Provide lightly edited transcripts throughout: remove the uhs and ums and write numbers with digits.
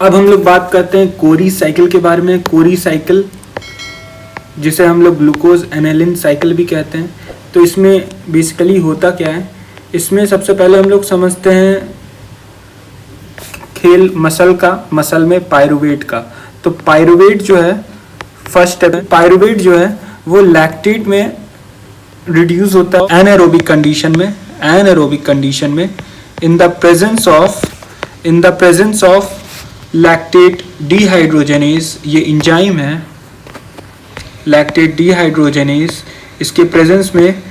अब हम लोग बात करते हैं कोरी साइकिल के बारे में। कोरी साइकिल जिसे हम लोग ग्लूकोज एनालिन साइकिल भी कहते हैं। तो इसमें बेसिकली होता क्या है, इसमें सबसे पहले हम लोग समझते हैं खेल मसल का, मसल में पायरुवेट का। तो पायरुवेट जो है फर्स्ट स्टेप है। पायरुवेट जो है वो लैक्टेट में रिड्यूस होता है एनारोबिक कंडीशन में, एनारोबिक कंडीशन में in the presence of lactate dehydrogenase. ये इंजाइम है लैक्टेट डिहाइड्रोजनेज, इसके प्रेजेंस में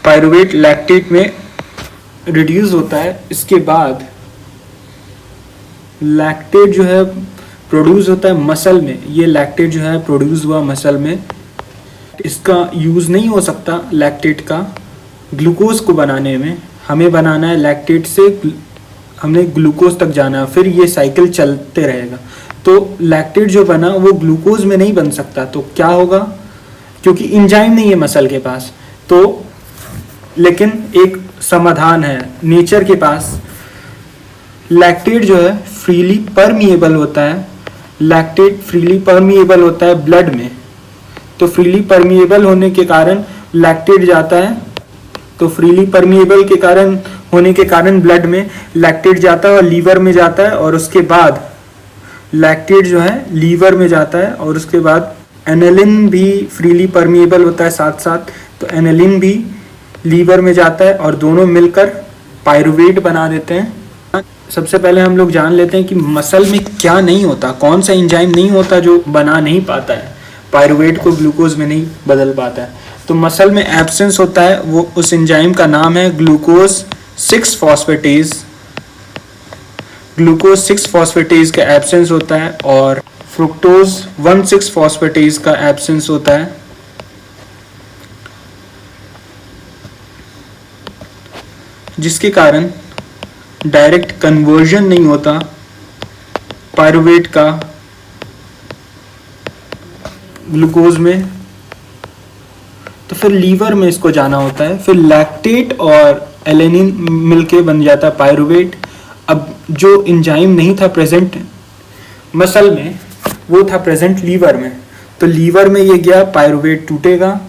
पायरुवेट लैक्टेट में रिड्यूस होता है। इसके बाद लैक्टेट जो है प्रोड्यूस होता है मसल में। ये लैक्टेट जो है प्रोड्यूस हुआ मसल में, इसका यूज़ नहीं हो सकता लैक्टेट का ग्लूकोज को बनाने में। हमें बनाना है लैक्टेट से, हमने ग्लूकोज तक जाना है, फिर ये साइकिल चलते रहेगा। तो लैक्टेट जो बना वो ग्लूकोज में नहीं बन सकता। तो क्या होगा, क्योंकि इंजाइम नहीं है मसल के पास। तो लेकिन एक समाधान है नेचर के पास। लैक्टेट जो है फ्रीली परमिएबल होता है, लैक्टेट फ्रीली परमिएबल होता है ब्लड में। तो फ्रीली परमिएबल होने के कारण लैक्टेट जाता है, तो फ्रीली परमिएबल के कारण होने के कारण ब्लड में लैक्टेट जाता है और लीवर में जाता है, और उसके बाद लैक्टेट जो है लीवर में जाता है, और उसके बाद एनालिन भी फ्रीली परमिएबल होता है साथ साथ। तो एनालिन भी लीवर में जाता है और दोनों मिलकर पायरुवेट बना देते हैं। सबसे पहले हम लोग जान लेते हैं कि मसल में क्या नहीं होता, कौन सा एंजाइम नहीं होता जो बना नहीं पाता है, पायरुवेट को ग्लूकोज में नहीं बदल पाता है। तो मसल में एब्सेंस होता है, वो उस एंजाइम का नाम है ग्लूकोज 6 फॉस्फेटेज। ग्लूकोज 6 फॉस्फेटेज का एब्सेंस होता है, और फ्रुक्टोज 1,6 फॉस्फेटेज का एब्सेंस होता है। जिसके कारण डायरेक्ट कन्वर्जन नहीं होता पायरुवेट का ग्लूकोज में। तो फिर लीवर में इसको जाना होता है, फिर लैक्टेट और एलेनिन मिलके बन जाता है पायरुवेट। अब जो एंजाइम नहीं था प्रेजेंट मसल में, वो था प्रेजेंट लीवर में। तो लीवर में ये गया, पायरुवेट टूटेगा,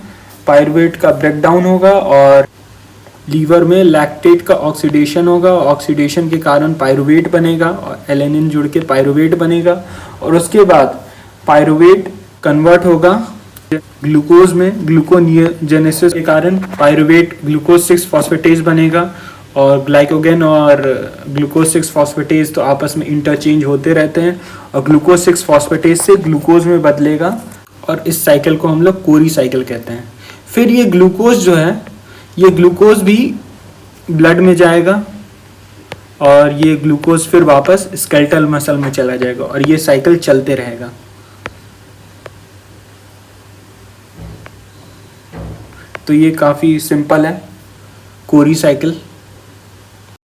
पायरुवेट का ब्रेकडाउन होगा, और लीवर में लैक्टेट का ऑक्सीडेशन होगा। ऑक्सीडेशन के कारण पायरुवेट बनेगा, और एलेनिन जुड़ के पायरुवेट बनेगा, और उसके बाद पायरुवेट कन्वर्ट होगा ग्लूकोज में। ग्लूकोनियोजेनेसिस के कारण पायरुवेट ग्लूकोज 6 फॉस्फेटेज बनेगा, और ग्लाइकोगेन और ग्लूकोज 6 फॉस्फेटेज तो आपस में इंटरचेंज होते रहते हैं, और ग्लूकोज 6 फॉस्फेटेज से ग्लूकोज में बदलेगा, और इस साइकिल को हम लोग कोरी साइकिल कहते हैं। फिर ये ग्लूकोज जो है, ये ग्लूकोज भी ब्लड में जाएगा, और ये ग्लूकोज फिर वापस स्केलेटल मसल में चला जाएगा, और ये साइकिल चलते रहेगा। तो ये काफ़ी सिंपल है कोरी साइकिल।